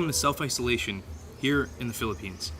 welcome to self-isolation here in the Philippines.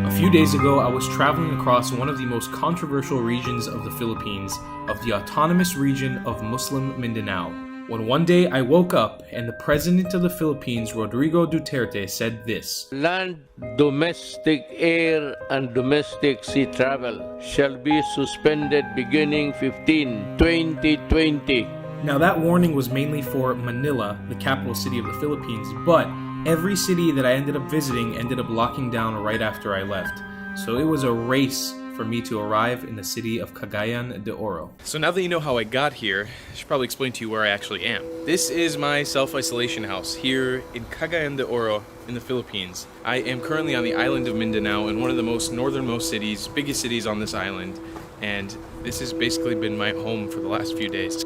A few days ago, I was traveling across one of the most controversial regions of the Philippines, of the autonomous region of Muslim Mindanao, when one day I woke up and the President of the Philippines, Rodrigo Duterte, said this: Land, domestic air, and domestic sea travel shall be suspended beginning 15/2020. Now that warning was mainly for Manila, the capital city of the Philippines, but every city that I ended up visiting ended up locking down right after I left. So it was a race for me to arrive in the city of Cagayan de Oro. So now that you know how I got here, I should probably explain to you where I actually am. This is my self-isolation house here in Cagayan de Oro in the Philippines. I am currently on the island of Mindanao in one of the most northernmost cities, biggest cities on this island, and this has basically been my home for the last few days.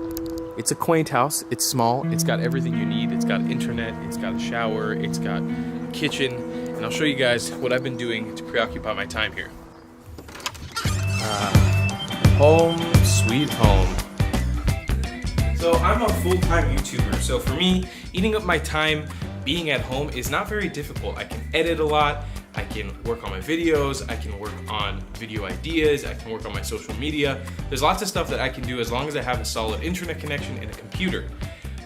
It's a quaint house, it's small, it's got everything you need, it's got internet, it's got a shower, it's got a kitchen, and I'll show you guys what I've been doing to preoccupy my time here. Home sweet home. So I'm a full-time YouTuber, so for me, eating up my time being at home is not very difficult. I can edit a lot, I can work on my videos, I can work on video ideas, I can work on my social media. There's lots of stuff that I can do as long as I have a solid internet connection and a computer.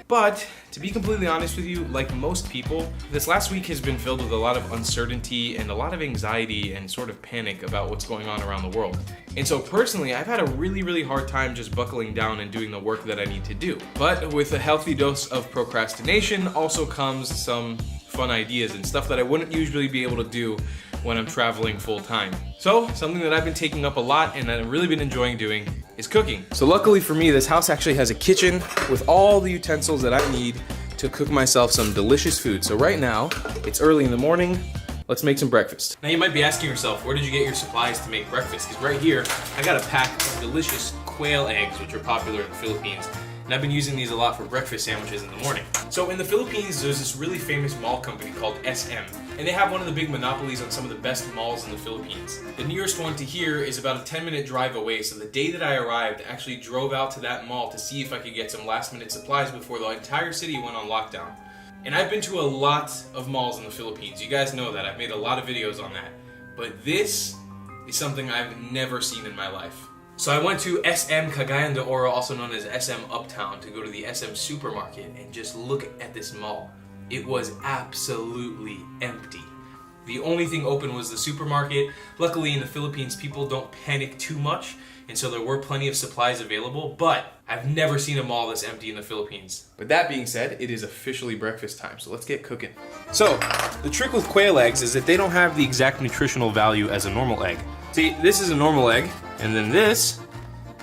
But to be completely honest with you, like most people, this last week has been filled with a lot of uncertainty and a lot of anxiety and sort of panic about what's going on around the world. And so personally, I've had a really hard time just buckling down and doing the work that I need to do. But with a healthy dose of procrastination also comes some fun ideas and stuff that I wouldn't usually be able to do when I'm traveling full time. So something that I've been taking up a lot and that I've really been enjoying doing is cooking. So luckily for me, this house actually has a kitchen with all the utensils that I need to cook myself some delicious food. So right now, it's early in the morning, let's make some breakfast. Now you might be asking yourself, where did you get your supplies to make breakfast? Because right here, I got a pack of delicious quail eggs, which are popular in the Philippines. And I've been using these a lot for breakfast sandwiches in the morning. So in the Philippines, there's this really famous mall company called SM, and they have one of the big monopolies on some of the best malls in the Philippines. The nearest one to here is about a 10-minute drive away, so the day that I arrived, I actually drove out to that mall to see if I could get some last-minute supplies before the entire city went on lockdown. And I've been to a lot of malls in the Philippines. You guys know that. I've made a lot of videos on that. But this is something I've never seen in my life. So I went to SM Cagayan de Oro, also known as SM Uptown, to go to the SM supermarket and just look at this mall. It was absolutely empty. The only thing open was the supermarket. Luckily in the Philippines, people don't panic too much, and so there were plenty of supplies available, but I've never seen a mall this empty in the Philippines. With that being said, it is officially breakfast time, so let's get cooking. So, the trick with quail eggs is that they don't have the exact nutritional value as a normal egg. See, this is a normal egg, and then this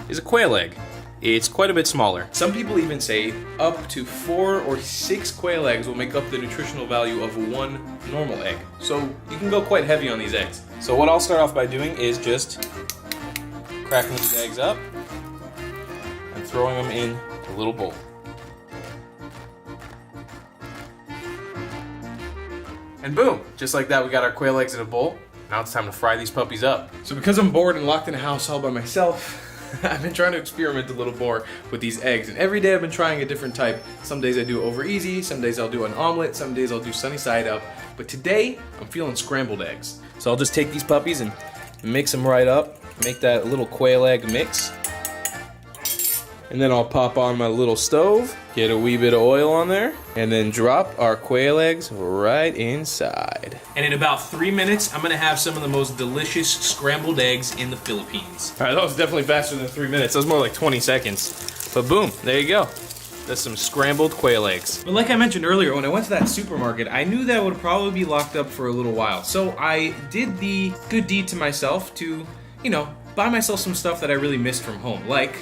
is a quail egg. It's quite a bit smaller. Some people even say up to 4 or 6 quail eggs will make up the nutritional value of one normal egg. So you can go quite heavy on these eggs. So what I'll start off by doing is just cracking these eggs up and throwing them in a little bowl. And boom, just like that, we got our quail eggs in a bowl. Now it's time to fry these puppies up. So because I'm bored and locked in a house all by myself, I've been trying to experiment a little more with these eggs, and every day I've been trying a different type. Some days I do over easy, some days I'll do an omelet, some days I'll do sunny side up, but today I'm feeling scrambled eggs. So I'll just take these puppies and mix them right up, make that little quail egg mix. And then I'll pop on my little stove, get a wee bit of oil on there, and then drop our quail eggs right inside. And in about 3 minutes, I'm gonna have some of the most delicious scrambled eggs in the Philippines. All right, that was definitely faster than 3 minutes. That was more like 20 seconds. But boom, there you go. That's some scrambled quail eggs. But like I mentioned earlier, when I went to that supermarket, I knew that I would probably be locked up for a little while. So I did the good deed to myself to, buy myself some stuff that I really missed from home, like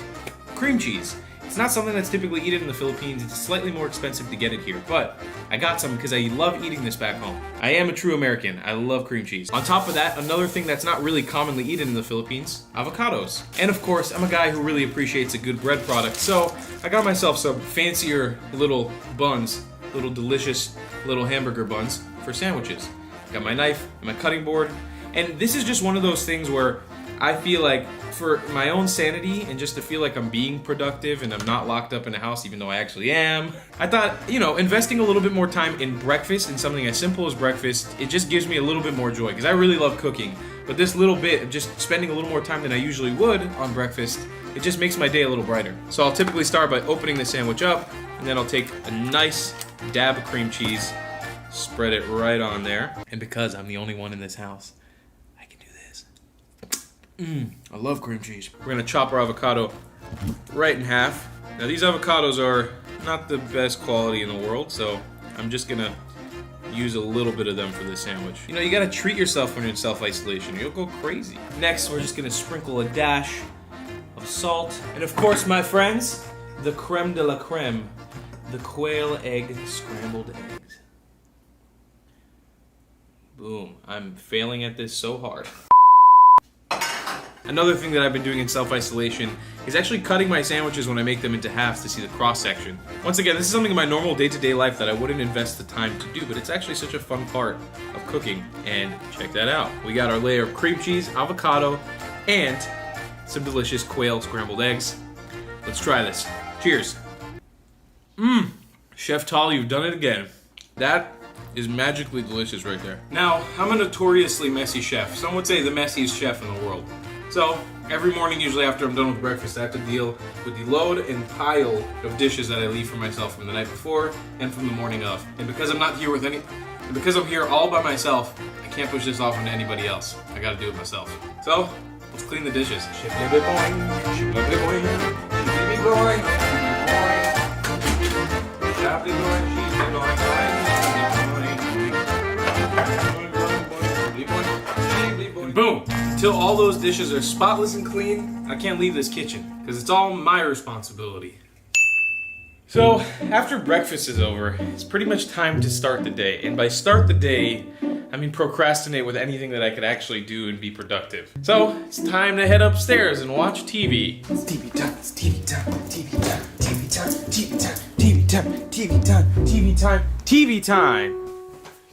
cream cheese. It's not something that's typically eaten in the Philippines. It's slightly more expensive to get it here, but I got some because I love eating this back home. I am a true American. I love cream cheese. On top of that, another thing that's not really commonly eaten in the Philippines, avocados. And of course, I'm a guy who really appreciates a good bread product, so I got myself some fancier little buns, little delicious little hamburger buns for sandwiches. Got my knife and my cutting board, and this is just one of those things where I feel like for my own sanity and just to feel like I'm being productive and I'm not locked up in a house even though I actually am, I thought, you know, investing a little bit more time in breakfast and something as simple as breakfast, it just gives me a little bit more joy because I really love cooking. But this little bit of just spending a little more time than I usually would on breakfast, it just makes my day a little brighter. So I'll typically start by opening the sandwich up, and then I'll take a nice dab of cream cheese, spread it right on there. And because I'm the only one in this house, I can do this. I love cream cheese. We're gonna chop our avocado right in half. Now these avocados are not the best quality in the world, so I'm just gonna use a little bit of them for this sandwich. You know, you gotta treat yourself when you're in self-isolation. You'll go crazy. Next, we're just gonna sprinkle a dash of salt. And of course, my friends, the creme de la creme, the quail egg scrambled eggs. Boom. I'm failing at this so hard. Another thing that I've been doing in self-isolation is actually cutting my sandwiches when I make them into halves to see the cross-section. Once again, this is something in my normal day-to-day life that I wouldn't invest the time to do, but it's actually such a fun part of cooking. And check that out. We got our layer of cream cheese, avocado, and some delicious quail scrambled eggs. Let's try this. Cheers. Chef Tall, you've done it again. That is magically delicious right there. Now, I'm a notoriously messy chef. Some would say the messiest chef in the world. So, every morning, usually after I'm done with breakfast, I have to deal with the load and pile of dishes that I leave for myself from the night before and from the morning of. And because I'm not here with because I'm here all by myself, I can't push this off onto anybody else. I gotta do it myself. So, let's clean the dishes. And boom! Until all those dishes are spotless and clean, I can't leave this kitchen, because it's all my responsibility. So, after breakfast is over, it's pretty much time to start the day. And by start the day, I mean procrastinate with anything that I could actually do and be productive. So, it's time to head upstairs and watch TV. It's TV time, it's TV time, TV time, TV time, TV time, TV time, TV time, TV time. TV time!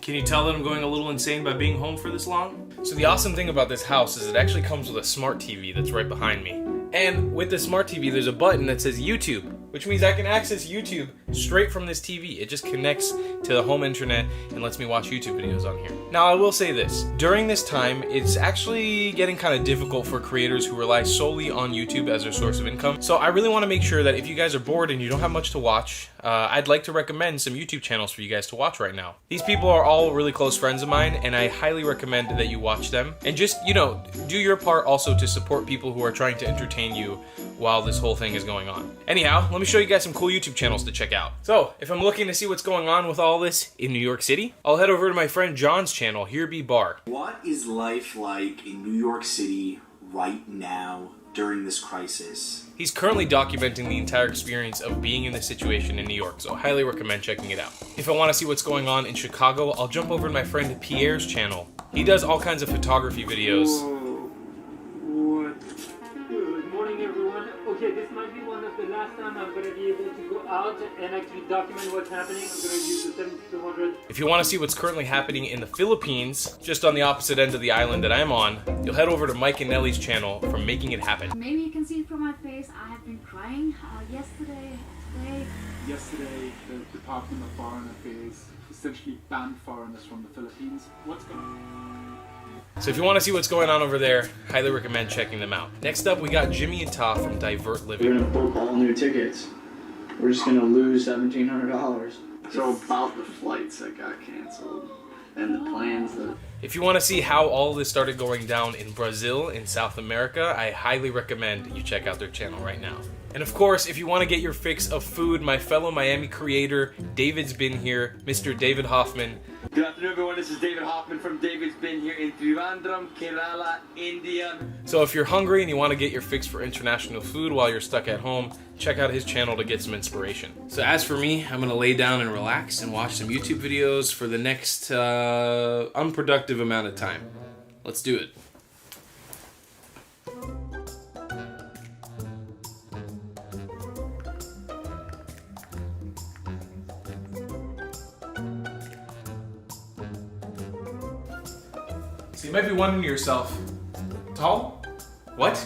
Can you tell that I'm going a little insane by being home for this long? So the awesome thing about this house is it actually comes with a smart TV that's right behind me. And with the smart TV, there's a button that says YouTube, which means I can access YouTube straight from this TV. It just connects to the home internet and lets me watch YouTube videos on here. Now, I will say this. During this time, it's actually getting kind of difficult for creators who rely solely on YouTube as their source of income. So I really want to make sure that if you guys are bored and you don't have much to watch, I'd like to recommend some YouTube channels for you guys to watch right now. These people are all really close friends of mine, and I highly recommend that you watch them. And just, you know, do your part also to support people who are trying to entertain you while this whole thing is going on. Anyhow, let me show you guys some cool YouTube channels to check out. So, if I'm looking to see what's going on with all this in New York City, I'll head over to my friend John's channel, Here Be Bar. What is life like in New York City right now during this crisis? He's currently documenting the entire experience of being in this situation in New York, so I highly recommend checking it out. If I want to see what's going on in Chicago, I'll jump over to my friend Pierre's channel. He does all kinds of photography videos. Good morning, everyone. Okay, this might be one of the last time I'm going to be able to go out and actually document what's happening. I'm going to use the 7200. If you want to see what's currently happening in the Philippines, just on the opposite end of the island that I'm on, you'll head over to Mike and Nellie's channel for Making It Happen. Maybe you can see it from my face. I have been crying today. Yesterday, the Department of Foreign Affairs essentially banned foreigners from the Philippines. What's going on? So if you want to see what's going on over there, highly recommend checking them out. Next up, we got Jimmy and Ta from Divert We're Living. gonna book all new tickets. We're just gonna lose $1,700. So about the flights that got canceled and the plans that... If you want to see how all this started going down in Brazil, in South America, I highly recommend you check out their channel right now. And of course, if you want to get your fix of food, my fellow Miami creator, David's Been Here, Mr. David Hoffman. Good afternoon, everyone. This is David Hoffman from David's Been Here in Trivandrum, Kerala, India. So if you're hungry and you want to get your fix for international food while you're stuck at home, check out his channel to get some inspiration. So as for me, I'm going to lay down and relax and watch some YouTube videos for the next unproductive amount of time. Let's do it. So you might be wondering to yourself, Tal, What?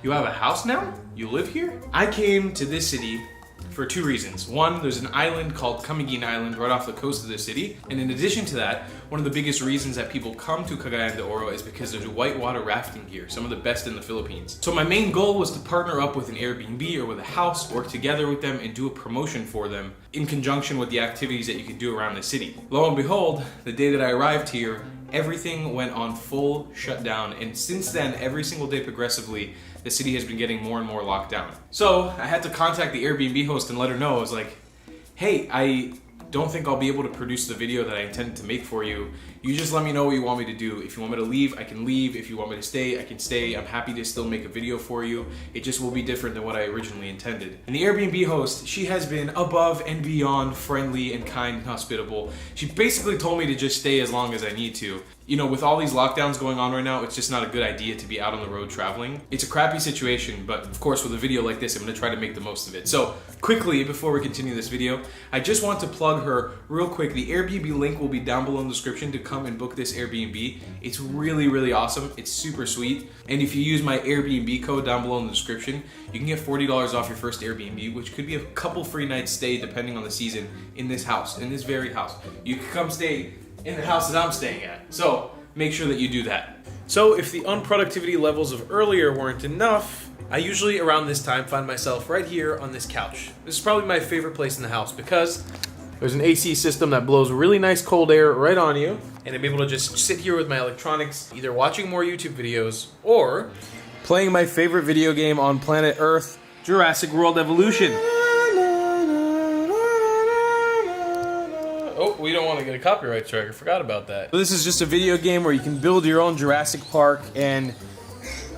You have a house now? You live here? I came to this city for two reasons. One, there's an island called Cagayan Island right off the coast of the city. And in addition to that, one of the biggest reasons that people come to Cagayan de Oro is because there's whitewater rafting here, some of the best in the Philippines. So my main goal was to partner up with an Airbnb or with a house, work together with them and do a promotion for them in conjunction with the activities that you can do around the city. Lo and behold, the day that I arrived here, everything went on full shutdown. And since then, every single day progressively, the city has been getting more and more locked down. So I had to contact the Airbnb host and let her know. I was like, hey, I don't think I'll be able to produce the video that I intended to make for you. You just let me know what you want me to do. If you want me to leave, I can leave. If you want me to stay, I can stay. I'm happy to still make a video for you. It just will be different than what I originally intended. And the Airbnb host, she has been above and beyond friendly and kind and hospitable. She basically told me to just stay as long as I need to. You know, with all these lockdowns going on right now, it's just not a good idea to be out on the road traveling. It's a crappy situation, but of course with a video like this, I'm gonna try to make the most of it. So quickly, before we continue this video, I just want to plug her real quick. The Airbnb link will be down below in the description to come and book this Airbnb. It's really, really awesome. It's super sweet. And if you use my Airbnb code down below in the description, you can get $40 off your first Airbnb, which could be a couple free nights stay depending on the season in this house, in this very house. You can come stay in the house that I'm staying at. So make sure that you do that. So if the unproductivity levels of earlier weren't enough, I usually around this time find myself right here on this couch. This is probably my favorite place in the house because there's an AC system that blows really nice cold air right on you, and I'm able to just sit here with my electronics, either watching more YouTube videos or playing my favorite video game on planet Earth, Jurassic World Evolution. Oh, we don't want to get a copyright strike. I forgot about that. So this is just a video game where you can build your own Jurassic Park and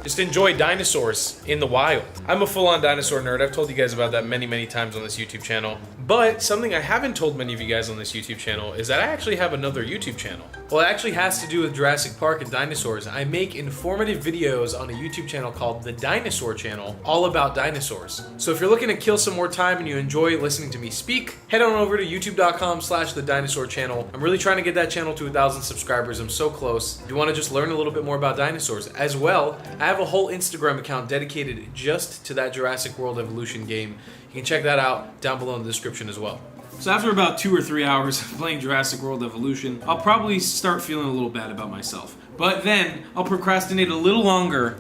just enjoy dinosaurs in the wild. I'm a full-on dinosaur nerd. I've told you guys about that many, many times on this YouTube channel. But something I haven't told many of you guys on this YouTube channel is that I actually have another YouTube channel. Well, it actually has to do with Jurassic Park and dinosaurs. I make informative videos on a YouTube channel called The Dinosaur Channel, all about dinosaurs. So if you're looking to kill some more time and you enjoy listening to me speak, head on over to youtube.com/The Dinosaur Channel. I'm really trying to get that channel to 1,000 subscribers. I'm so close. If you want to just learn a little bit more about dinosaurs, as well, I have a whole Instagram account dedicated just to that Jurassic World Evolution game. You can check that out down below in the description as well. So after about 2 or 3 hours of playing Jurassic World Evolution, I'll probably start feeling a little bad about myself. But then I'll procrastinate a little longer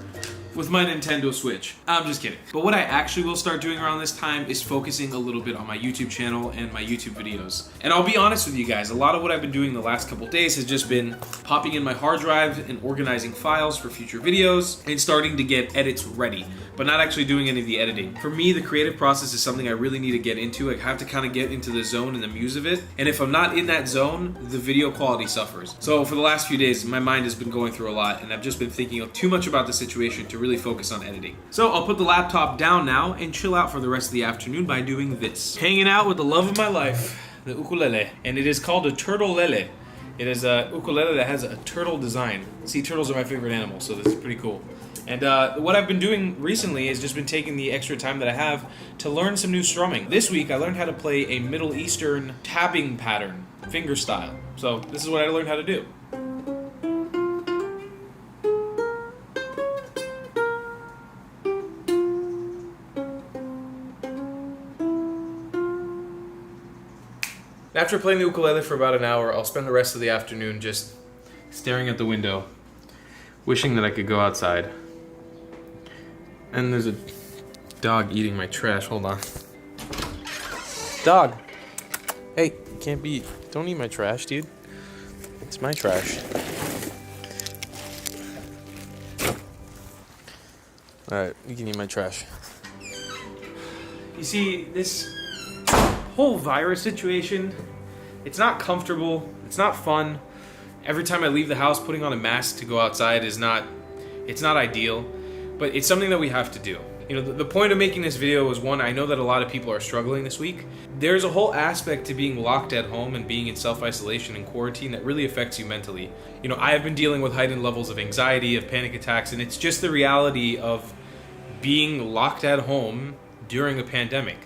with my Nintendo Switch. I'm just kidding. But what I actually will start doing around this time is focusing a little bit on my YouTube channel and my YouTube videos. And I'll be honest with you guys, a lot of what I've been doing the last couple days has just been popping in my hard drive and organizing files for future videos and starting to get edits ready, but not actually doing any of the editing. For me, the creative process is something I really need to get into. I have to kind of get into the zone and the muse of it. And if I'm not in that zone, the video quality suffers. So for the last few days, my mind has been going through a lot and I've just been thinking too much about the situation to really focus on editing. So I'll put the laptop down now and chill out for the rest of the afternoon by doing this. Hanging out with the love of my life, the ukulele. And it is called a turtle lele. It is a ukulele that has a turtle design. See, turtles are my favorite animal, so this is pretty cool. And what I've been doing recently is just been taking the extra time that I have to learn some new strumming. This week I learned how to play a Middle Eastern tapping pattern, finger style. So this is what I learned how to do. After playing the ukulele for about an hour, I'll spend the rest of the afternoon just staring at the window, wishing that I could go outside. And there's a dog eating my trash. Hold on. Dog! Hey, you can't be... Don't eat my trash, dude. It's my trash. Alright, you can eat my trash. You see, this whole virus situation, it's not comfortable, it's not fun. Every time I leave the house, putting on a mask to go outside is not ideal, but it's something that we have to do. You know, the point of making this video was, one, I know that a lot of people are struggling this week. There's a whole aspect to being locked at home and being in self-isolation and quarantine that really affects you mentally. You know, I have been dealing with heightened levels of anxiety, of panic attacks, and it's just the reality of being locked at home during a pandemic.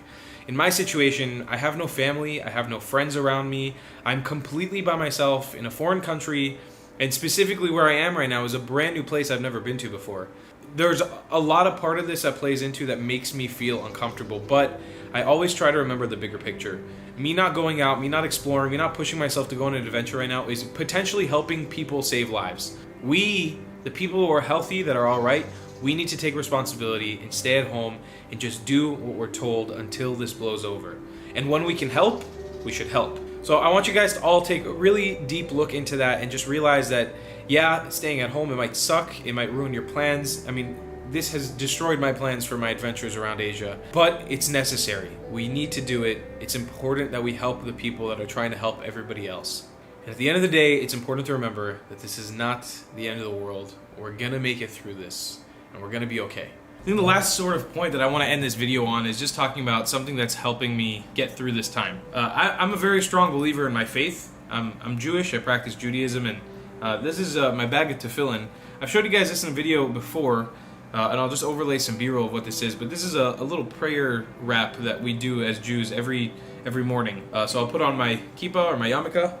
In my situation, I have no family, I have no friends around me, I'm completely by myself in a foreign country, and specifically where I am right now is a brand new place I've never been to before. there's a lot of part of this that plays into that makes me feel uncomfortable, but I always try to remember the bigger picture. Me not going out, me not exploring, me not pushing myself to go on an adventure right now is potentially helping people save lives. We, the people who are healthy, that are all right, we need to take responsibility and stay at home and just do what we're told until this blows over. And when we can help, we should help. So I want you guys to all take a really deep look into that and just realize that, yeah, staying at home, it might suck, it might ruin your plans. I mean, this has destroyed my plans for my adventures around Asia, but it's necessary. We need to do it. It's important that we help the people that are trying to help everybody else. And at the end of the day, it's important to remember that this is not the end of the world. We're gonna make it through this, and we're gonna be okay. I think the last sort of point that I want to end this video on is just talking about something that's helping me get through this time. I'm a very strong believer in my faith. I'm Jewish, I practice Judaism, and this is my bag of tefillin. I've showed you guys this in a video before, and I'll just overlay some B-roll of what this is, but this is a little prayer wrap that we do as Jews every morning. So I'll put on my kippah or my yarmulke,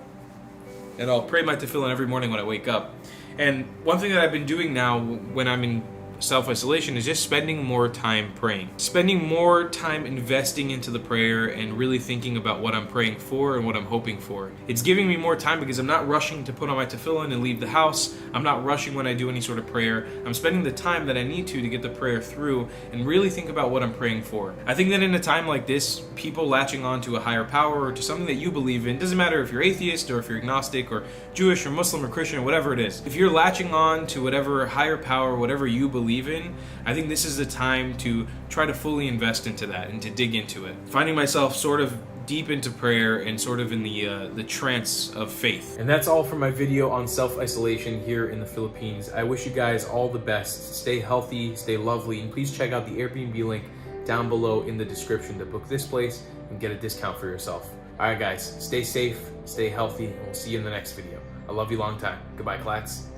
and I'll pray my tefillin every morning when I wake up. And one thing that I've been doing now when I'm in self-isolation is just spending more time praying. Spending more time investing into the prayer and really thinking about what I'm praying for and what I'm hoping for. It's giving me more time because I'm not rushing to put on my tefillin and leave the house. I'm not rushing when I do any sort of prayer. I'm spending the time that I need to get the prayer through and really think about what I'm praying for. I think that in a time like this, people latching on to a higher power or to something that you believe in, doesn't matter if you're atheist or if you're agnostic or Jewish or Muslim or Christian or whatever it is. If you're latching on to whatever higher power, whatever you believe in, I think this is the time to try to fully invest into that and to dig into it. Finding myself sort of deep into prayer and sort of in the trance of faith. And that's all for my video on self-isolation here in the Philippines. I wish you guys all the best. Stay healthy, stay lovely, and please check out the Airbnb link down below in the description to book this place and get a discount for yourself. Alright guys, stay safe, stay healthy, and we'll see you in the next video. I love you long time. Goodbye, Clats.